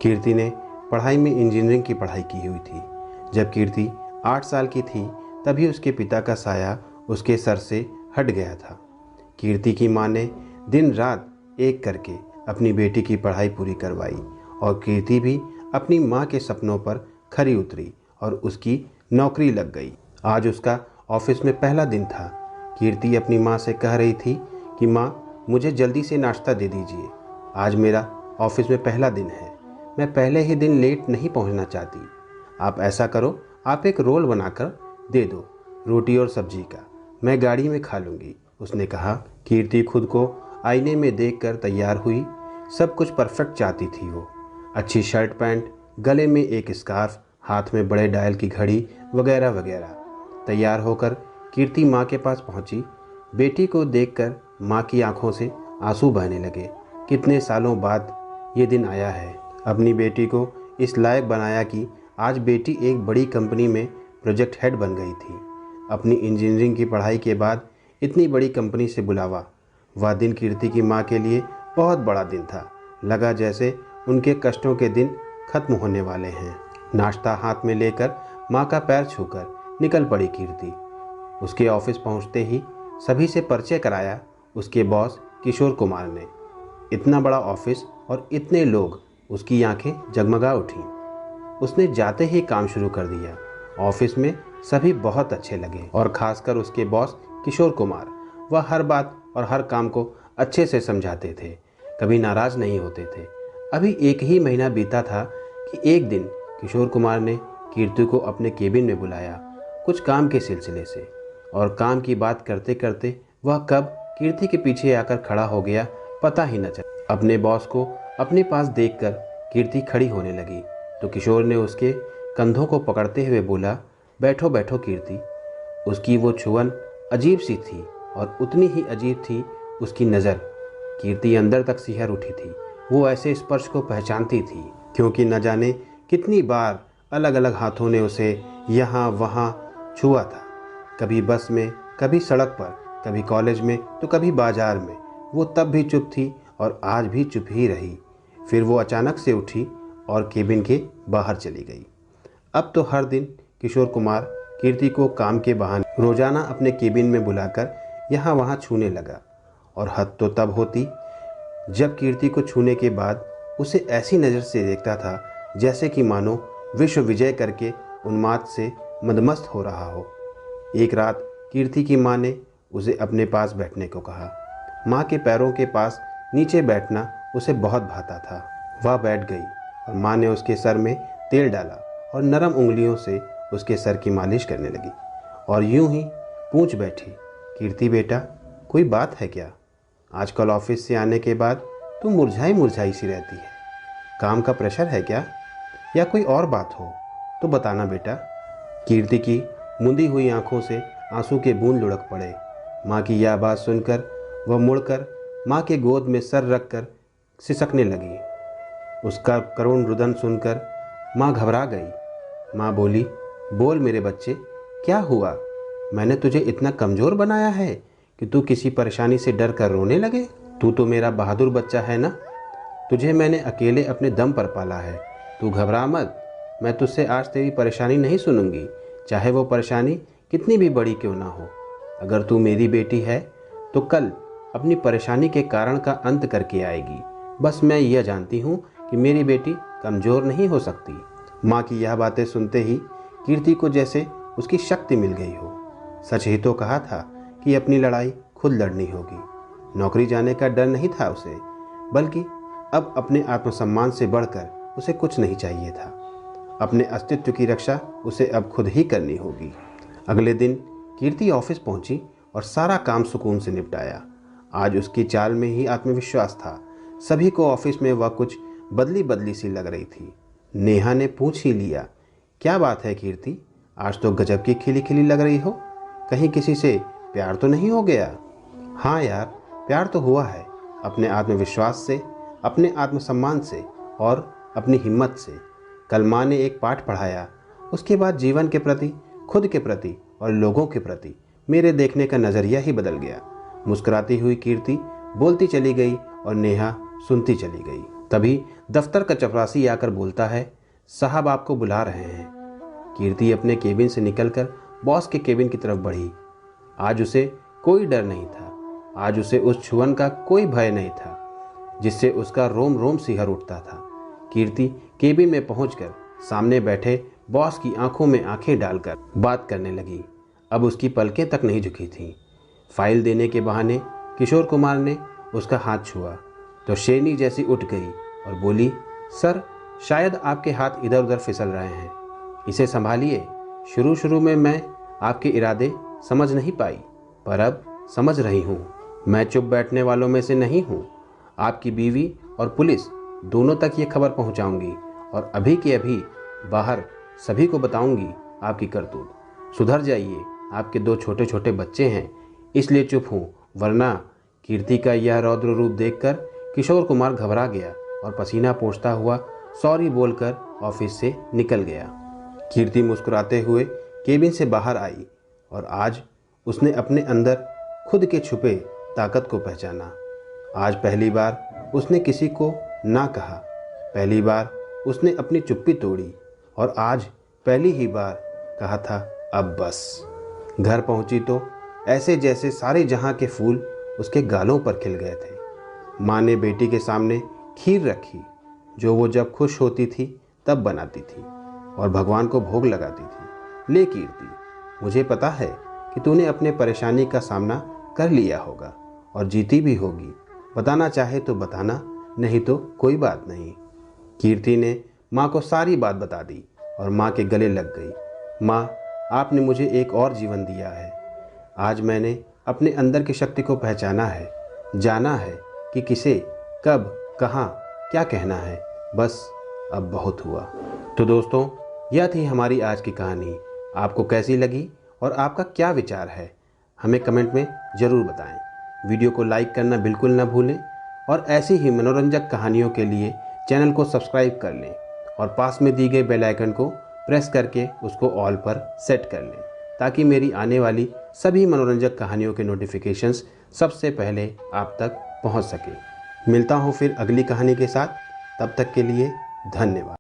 कीर्ति ने पढ़ाई में इंजीनियरिंग की पढ़ाई की हुई थी। जब कीर्ति 8 साल की थी तभी उसके पिता का साया उसके सर से हट गया था। कीर्ति की माँ ने दिन रात एक करके अपनी बेटी की पढ़ाई पूरी करवाई और कीर्ति भी अपनी माँ के सपनों पर खरी उतरी और उसकी नौकरी लग गई। आज उसका ऑफिस में पहला दिन था। कीर्ति अपनी माँ से कह रही थी कि माँ, मुझे जल्दी से नाश्ता दे दीजिए, आज मेरा ऑफिस में पहला दिन है, मैं पहले ही दिन लेट नहीं पहुँचना चाहती। आप ऐसा करो, आप एक रोल बनाकर दे दो, रोटी और सब्जी का, मैं गाड़ी में खा लूँगी, उसने कहा। कीर्ति खुद को आईने में देखकर तैयार हुई। सब कुछ परफेक्ट चाहती थी वो। अच्छी शर्ट पैंट, गले में एक स्कार्फ, हाथ में बड़े डायल की घड़ी वगैरह वगैरह। तैयार होकर कीर्ति माँ के पास पहुँची। बेटी को देखकर माँ की आंखों से आंसू बहने लगे। कितने सालों बाद ये दिन आया है। अपनी बेटी को इस लायक बनाया कि आज बेटी एक बड़ी कंपनी में प्रोजेक्ट हेड बन गई थी। अपनी इंजीनियरिंग की पढ़ाई के बाद इतनी बड़ी कंपनी से बुलावा। वह दिन कीर्ति की माँ के लिए बहुत बड़ा दिन था। लगा जैसे उनके कष्टों के दिन खत्म होने वाले हैं। नाश्ता हाथ में लेकर माँ का पैर छूकर निकल पड़ी कीर्ति। उसके ऑफिस पहुँचते ही सभी से परिचय कराया उसके बॉस किशोर कुमार ने। इतना बड़ा ऑफिस और इतने लोग, उसकी आंखें जगमगा उठीं। उसने जाते ही काम शुरू कर दिया। ऑफिस में सभी बहुत अच्छे लगे और खासकर उसके बॉस किशोर कुमार। वह हर बात और हर काम को अच्छे से समझाते थे, कभी नाराज़ नहीं होते थे। अभी 1 ही महीना बीता था कि एक दिन किशोर कुमार ने कीर्ति को अपने केबिन में बुलाया कुछ काम के सिलसिले से, और काम की बात करते करते वह कब कीर्ति के पीछे आकर खड़ा हो गया पता ही न चला। अपने बॉस को अपने पास देखकर कीर्ति खड़ी होने लगी तो किशोर ने उसके कंधों को पकड़ते हुए बोला, बैठो बैठो कीर्ति। उसकी वो छुअन अजीब सी थी और उतनी ही अजीब थी उसकी नज़र। कीर्ति अंदर तक सिहर उठी थी। वो ऐसे स्पर्श को पहचानती थी क्योंकि न जाने कितनी बार अलग अलग हाथों ने उसे यहाँ वहाँ छुआ था। कभी बस में, कभी सड़क पर, कभी कॉलेज में तो कभी बाजार में। वो तब भी चुप थी और आज भी चुप ही रही। फिर वो अचानक से उठी और केबिन के बाहर चली गई। अब तो हर दिन किशोर कुमार कीर्ति को काम के बहाने रोजाना अपने केबिन में बुलाकर यहाँ वहाँ छूने लगा। और हद तो तब होती जब कीर्ति को छूने के बाद उसे ऐसी नज़र से देखता था जैसे कि मानो विश्व विजय करके उन्माद से मदमस्त हो रहा हो। एक रात कीर्ति की माँ ने उसे अपने पास बैठने को कहा। माँ के पैरों के पास नीचे बैठना उसे बहुत भाता था। वह बैठ गई और माँ ने उसके सर में तेल डाला और नरम उंगलियों से उसके सर की मालिश करने लगी और यूं ही पूछ बैठी, कीर्ति बेटा, कोई बात है क्या? आजकल ऑफिस से आने के बाद तुम मुरझाई मुरझाई सी रहती है। काम का प्रेशर है क्या, या कोई और बात हो तो बताना बेटा। कीर्ति की मुंदी हुई आंखों से आंसू के बूंद लुढ़क पड़े। माँ की यह बात सुनकर वह मुड़कर माँ के गोद में सर रखकर सिसकने लगी। उसका करुण रुदन सुनकर माँ घबरा गई। माँ बोली, बोल मेरे बच्चे, क्या हुआ? मैंने तुझे इतना कमज़ोर बनाया है कि तू किसी परेशानी से डर कर रोने लगे? तू तो मेरा बहादुर बच्चा है ना। तुझे मैंने अकेले अपने दम पर पाला है। तू घबरा मत, मैं तुझसे आज तेरी परेशानी नहीं सुनूंगी, चाहे वो परेशानी कितनी भी बड़ी क्यों ना हो। अगर तू मेरी बेटी है तो कल अपनी परेशानी के कारण का अंत करके आएगी। बस मैं यह जानती हूँ कि मेरी बेटी कमज़ोर नहीं हो सकती। माँ की यह बातें सुनते ही कीर्ति को जैसे उसकी शक्ति मिल गई हो। सच ही तो कहा था कि अपनी लड़ाई खुद लड़नी होगी। नौकरी जाने का डर नहीं था उसे, बल्कि अब अपने आत्मसम्मान से बढ़कर उसे कुछ नहीं चाहिए था। अपने अस्तित्व की रक्षा उसे अब खुद ही करनी होगी। अगले दिन कीर्ति ऑफिस पहुंची और सारा काम सुकून से निपटाया। आज उसकी चाल में ही आत्मविश्वास था। सभी को ऑफिस में वह कुछ बदली बदली सी लग रही थी। नेहा ने पूछ ही लिया, क्या बात है कीर्ति, आज तो गजब की खिली खिली लग रही हो, कहीं किसी से प्यार तो नहीं हो गया? हाँ यार, प्यार तो हुआ है, अपने आत्मविश्वास से, अपने आत्मसम्मान से और अपनी हिम्मत से। कल माँ ने एक पाठ पढ़ाया, उसके बाद जीवन के प्रति, खुद के प्रति और लोगों के प्रति मेरे देखने का नज़रिया ही बदल गया। मुस्कुराती हुई कीर्ति बोलती चली गई और नेहा सुनती चली गई। तभी दफ्तर का चपरासी आकर बोलता है, साहब आपको बुला रहे हैं। कीर्ति अपने केबिन से निकलकर बॉस के केबिन की तरफ बढ़ी। आज उसे कोई डर नहीं था। आज उसे उस छुअन का कोई भय नहीं था जिससे उसका रोम रोम सिहर उठता था। कीर्ति केबिन में पहुंचकर सामने बैठे बॉस की आंखों में आंखें डालकर बात करने लगी। अब उसकी पलकें तक नहीं झुकी थीं। फाइल देने के बहाने किशोर कुमार ने उसका हाथ छुआ तो शेरनी जैसी उठ गई और बोली, सर शायद आपके हाथ इधर उधर फिसल रहे हैं, इसे संभालिए। शुरू में मैं आपके इरादे समझ नहीं पाई, पर अब समझ रही हूँ। मैं चुप बैठने वालों में से नहीं हूँ। आपकी बीवी और पुलिस दोनों तक ये खबर पहुँचाऊँगी और अभी के अभी बाहर सभी को बताऊँगी आपकी करतूत। सुधर जाइए, आपके 2 छोटे छोटे बच्चे हैं इसलिए चुप हूँ, वरना। कीर्ति का यह रौद्र रूप देखकर किशोर कुमार घबरा गया और पसीना पोंछता हुआ सॉरी बोलकर ऑफिस से निकल गया। कीर्ति मुस्कुराते हुए केबिन से बाहर आई और आज उसने अपने अंदर खुद के छुपे ताकत को पहचाना। आज पहली बार उसने किसी को ना कहा, पहली बार उसने अपनी चुप्पी तोड़ी और आज पहली ही बार कहा था, अब बस। घर पहुंची तो ऐसे जैसे सारे जहां के फूल उसके गालों पर खिल गए थे। माँ ने बेटी के सामने खीर रखी जो वो जब खुश होती थी तब बनाती थी और भगवान को भोग लगाती थी। ले कीर्ति, मुझे पता है कि तूने अपने परेशानी का सामना कर लिया होगा और जीती भी होगी। बताना चाहे तो बताना, नहीं तो कोई बात नहीं। कीर्ति ने माँ को सारी बात बता दी और माँ के गले लग गई। माँ, आपने मुझे एक और जीवन दिया है। आज मैंने अपने अंदर की शक्ति को पहचाना है, जाना है कि किसे कब कहाँ क्या कहना है। बस अब बहुत हुआ। तो दोस्तों, यह थी हमारी आज की कहानी। आपको कैसी लगी और आपका क्या विचार है, हमें कमेंट में ज़रूर बताएं। वीडियो को लाइक करना बिल्कुल ना भूलें और ऐसी ही मनोरंजक कहानियों के लिए चैनल को सब्सक्राइब कर लें और पास में दी गई बेल आइकन को प्रेस करके उसको ऑल पर सेट कर लें ताकि मेरी आने वाली सभी मनोरंजक कहानियों के नोटिफिकेशंस सबसे पहले आप तक पहुंच सके। मिलता हूं फिर अगली कहानी के साथ, तब तक के लिए धन्यवाद।